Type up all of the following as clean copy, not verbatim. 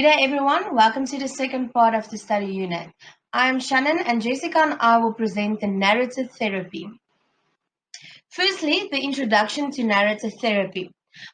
Good day, everyone. Welcome to the second part of the study unit. I'm Shannon, and Jessica and I will present the narrative therapy. Firstly, the introduction to narrative therapy.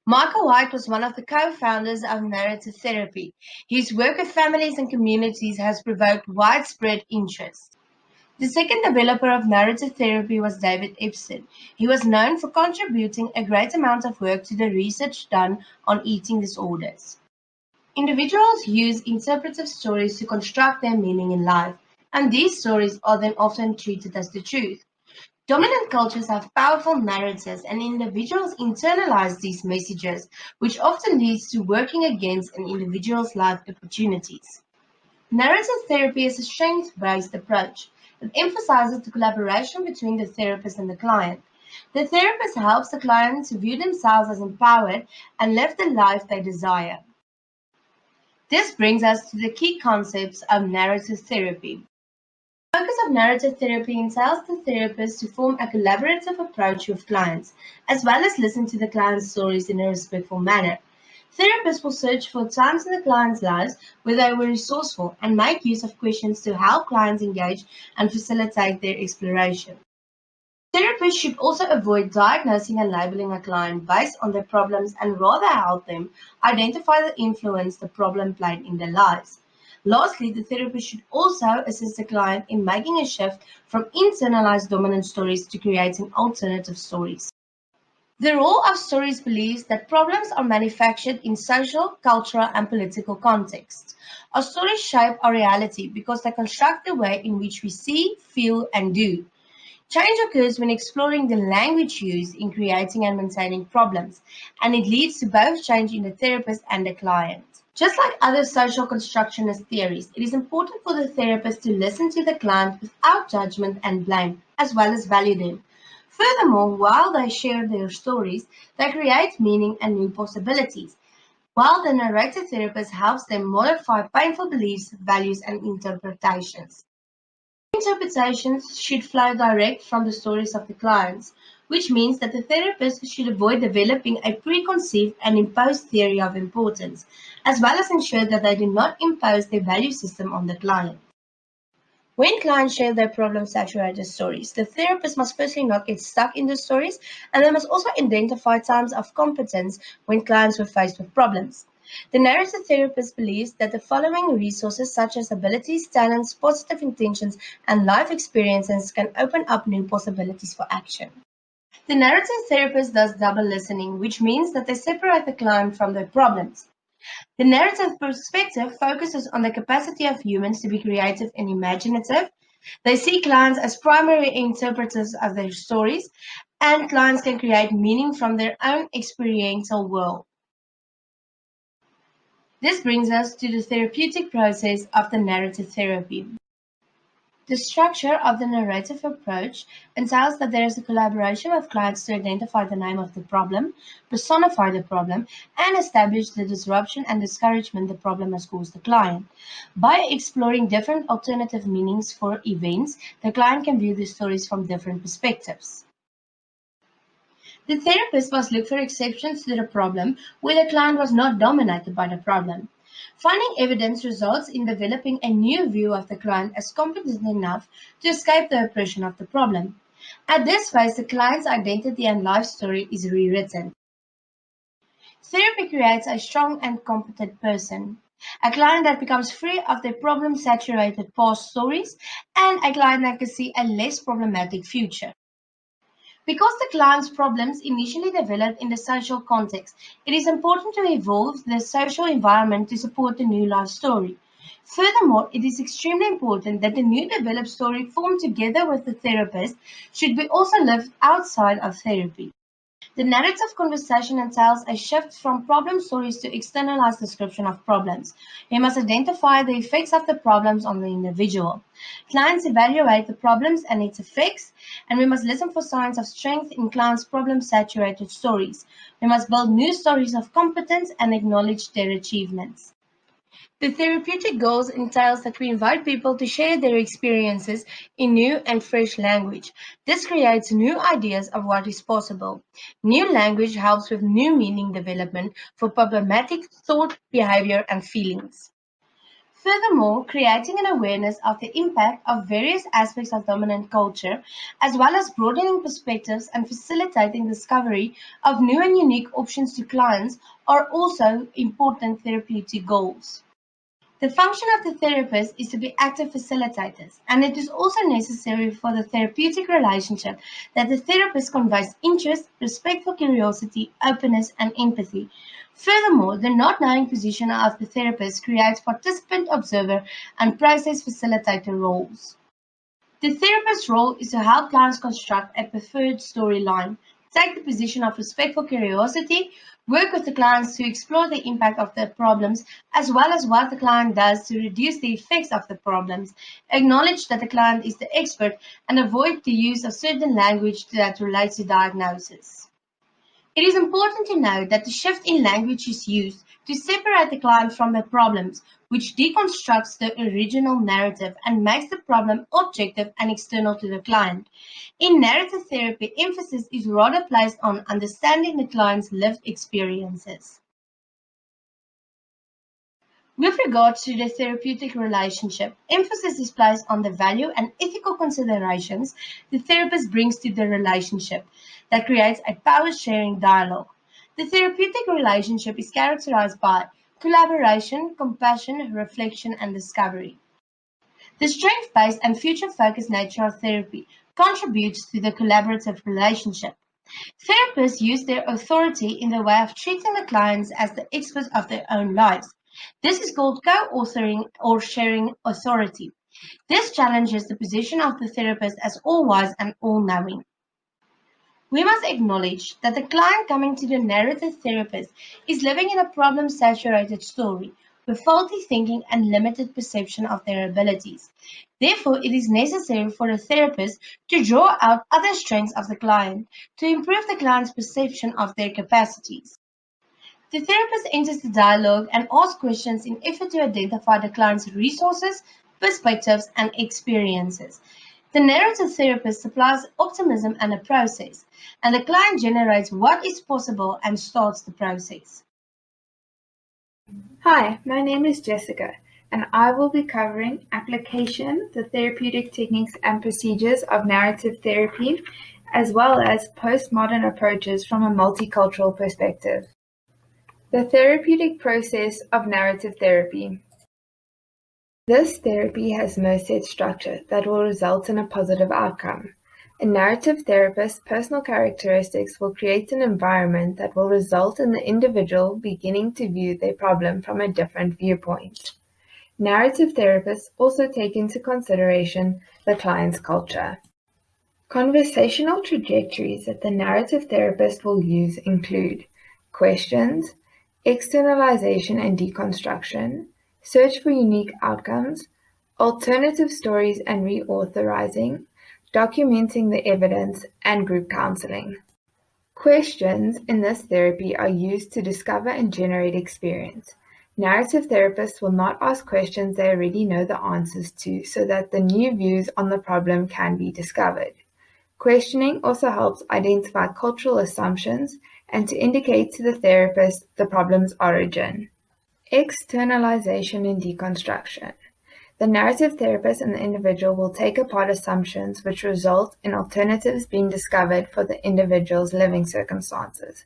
Michael White was one of the co-founders of narrative therapy. His work with families and communities has provoked widespread interest. The second developer of narrative therapy was David Epstein. He was known for contributing a great amount of work to the research done on eating disorders. Individuals use interpretive stories to construct their meaning in life, and these stories are then often treated as the truth. Dominant cultures have powerful narratives, and individuals internalize these messages, which often leads to working against an individual's life opportunities. Narrative therapy is a strength-based approach. It emphasizes the collaboration between the therapist and the client. The therapist helps the client to view themselves as empowered and live the life they desire. This brings us to the key concepts of narrative therapy. The focus of narrative therapy entails the therapist to form a collaborative approach with clients, as well as listen to the client's stories in a respectful manner. Therapists will search for times in the client's lives where they were resourceful and make use of questions to help clients engage and facilitate their exploration. Therapists should also avoid diagnosing and labeling a client based on their problems and rather help them identify the influence the problem played in their lives. Lastly, the therapist should also assist the client in making a shift from internalized dominant stories to creating alternative stories. The role of stories believes that problems are manufactured in social, cultural, and political contexts. Our stories shape our reality because they construct the way in which we see, feel, and do. Change occurs when exploring the language used in creating and maintaining problems, and it leads to both change in the therapist and the client. Just like other social constructionist theories, it is important for the therapist to listen to the client without judgment and blame, as well as value them. Furthermore, while they share their stories, they create meaning and new possibilities, while the narrative therapist helps them modify painful beliefs, values, and interpretations. Interpretations should flow direct from the stories of the clients, which means that the therapist should avoid developing a preconceived and imposed theory of importance, as well as ensure that they do not impose their value system on the client. When clients share their problem-saturated stories, the therapist must firstly not get stuck in the stories, and they must also identify times of competence when clients were faced with problems. The narrative therapist believes that the following resources, such as abilities, talents, positive intentions, and life experiences, can open up new possibilities for action. The narrative therapist does double listening, which means that they separate the client from their problems. The narrative perspective focuses on the capacity of humans to be creative and imaginative. They see clients as primary interpreters of their stories, and clients can create meaning from their own experiential world. This brings us to the therapeutic process of the narrative therapy. The structure of the narrative approach entails that there is a collaboration with clients to identify the name of the problem, personify the problem, and establish the disruption and discouragement the problem has caused the client. By exploring different alternative meanings for events, the client can view the stories from different perspectives. The therapist must look for exceptions to the problem where the client was not dominated by the problem. Finding evidence results in developing a new view of the client as competent enough to escape the oppression of the problem. At this phase, the client's identity and life story is rewritten. Therapy creates a strong and competent person, a client that becomes free of their problem-saturated past stories, and a client that can see a less problematic future. Because the client's problems initially developed in the social context, it is important to evolve the social environment to support the new life story. Furthermore, it is extremely important that the new developed story formed together with the therapist should be also lived outside of therapy. The narrative conversation entails a shift from problem stories to externalized description of problems. We must identify the effects of the problems on the individual. Clients evaluate the problems and its effects, and we must listen for signs of strength in clients' problem-saturated stories. We must build new stories of competence and acknowledge their achievements. The therapeutic goals entails that we invite people to share their experiences in new and fresh language. This creates new ideas of what is possible. New language helps with new meaning development for problematic thought, behavior, and feelings. Furthermore, creating an awareness of the impact of various aspects of dominant culture, as well as broadening perspectives and facilitating discovery of new and unique options to clients, are also important therapeutic goals. The function of the therapist is to be active facilitators, and it is also necessary for the therapeutic relationship that the therapist conveys interest, respectful curiosity, openness, and empathy. Furthermore, the not knowing position of the therapist creates participant observer and process facilitator roles. The therapist's role is to help clients construct a preferred storyline, take the position of respectful curiosity, work with the clients to explore the impact of the problems, as well as what the client does to reduce the effects of the problems, acknowledge that the client is the expert, and avoid the use of certain language that relates to diagnosis. It is important to note that the shift in language is used to separate the client from the problems, which deconstructs the original narrative and makes the problem objective and external to the client. In narrative therapy, emphasis is rather placed on understanding the client's lived experiences. With regards to the therapeutic relationship, emphasis is placed on the value and ethical considerations the therapist brings to the relationship that creates a power-sharing dialogue. The therapeutic relationship is characterized by collaboration, compassion, reflection, and discovery. The strength-based and future-focused nature of therapy contributes to the collaborative relationship. Therapists use their authority in the way of treating the clients as the experts of their own lives. This is called co-authoring or sharing authority. This challenges the position of the therapist as all-wise and all-knowing. We must acknowledge that the client coming to the narrative therapist is living in a problem-saturated story with faulty thinking and limited perception of their abilities. Therefore, it is necessary for the therapist to draw out other strengths of the client to improve the client's perception of their capacities. The therapist enters the dialogue and asks questions in effort to identify the client's resources, perspectives, and experiences. The narrative therapist supplies optimism and a process, and the client generates what is possible and starts the process. Hi, my name is Jessica, and I will be covering application, the therapeutic techniques and procedures of narrative therapy, as well as postmodern approaches from a multicultural perspective. The therapeutic process of narrative therapy. This therapy has no set structure that will result in a positive outcome. A narrative therapist's personal characteristics will create an environment that will result in the individual beginning to view their problem from a different viewpoint. Narrative therapists also take into consideration the client's culture. Conversational trajectories that the narrative therapist will use include questions, externalization and deconstruction, search for unique outcomes, alternative stories and reauthorizing, documenting the evidence, and group counseling. Questions in this therapy are used to discover and generate experience. Narrative therapists will not ask questions they already know the answers to so that the new views on the problem can be discovered. Questioning also helps identify cultural assumptions and to indicate to the therapist the problem's origin. Externalization and deconstruction. The narrative therapist and the individual will take apart assumptions which result in alternatives being discovered for the individual's living circumstances.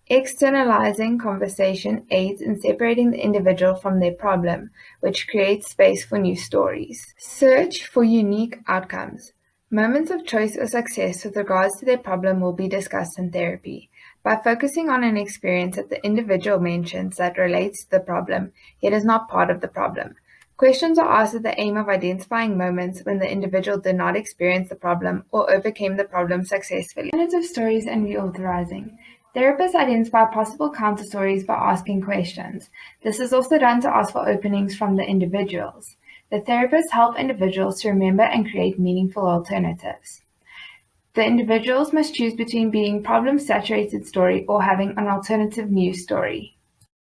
Externalizing conversation aids in separating the individual from their problem, which creates space for new stories. Search for unique outcomes. Moments of choice or success with regards to their problem will be discussed in therapy. By focusing on an experience that the individual mentions that relates to the problem, yet is not part of the problem. Questions are asked with the aim of identifying moments when the individual did not experience the problem or overcame the problem successfully. Alternative stories and reauthorizing. Therapists identify possible counter stories by asking questions. This is also done to ask for openings from the individuals. The therapists help individuals to remember and create meaningful alternatives. The individuals must choose between being problem-saturated story or having an alternative news story.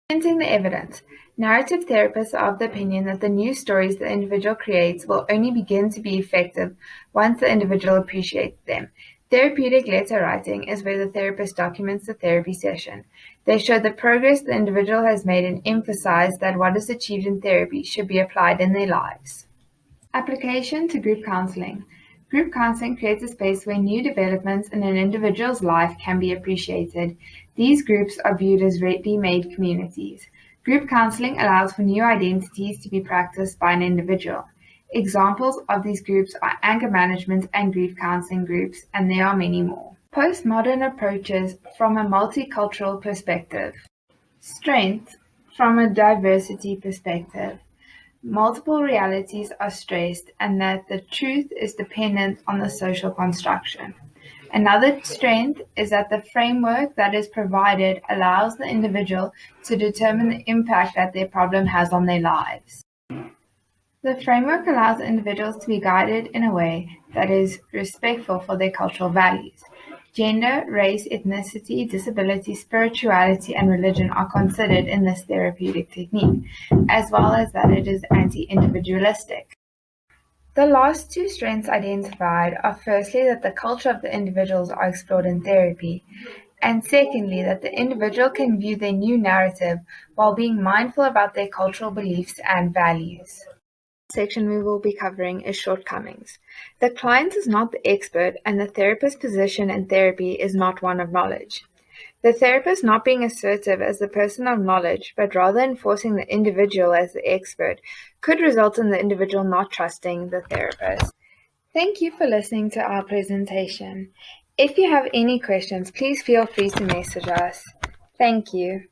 Presenting the evidence. Narrative therapists are of the opinion that the news stories the individual creates will only begin to be effective once the individual appreciates them. Therapeutic letter writing is where the therapist documents the therapy session. They show the progress the individual has made and emphasize that what is achieved in therapy should be applied in their lives. Application to group counseling. Group counseling creates a space where new developments in an individual's life can be appreciated. These groups are viewed as ready-made communities. Group counseling allows for new identities to be practiced by an individual. Examples of these groups are anger management and grief counseling groups, and there are many more. Postmodern approaches from a multicultural perspective. Strength from a diversity perspective. Multiple realities are stressed, and that the truth is dependent on the social construction. Another strength is that the framework that is provided allows the individual to determine the impact that their problem has on their lives. The framework allows individuals to be guided in a way that is respectful for their cultural values. Gender, race, ethnicity, disability, spirituality, and religion are considered in this therapeutic technique, as well as that it is anti-individualistic. The last two strengths identified are firstly that the culture of the individuals are explored in therapy, and secondly that the individual can view their new narrative while being mindful about their cultural beliefs and values. Section we will be covering is shortcomings. The client is not the expert, and the therapist's position in therapy is not one of knowledge. The therapist not being assertive as the person of knowledge, but rather enforcing the individual as the expert, could result in the individual not trusting the therapist. Thank you for listening to our presentation. If you have any questions, please feel free to message us. Thank you.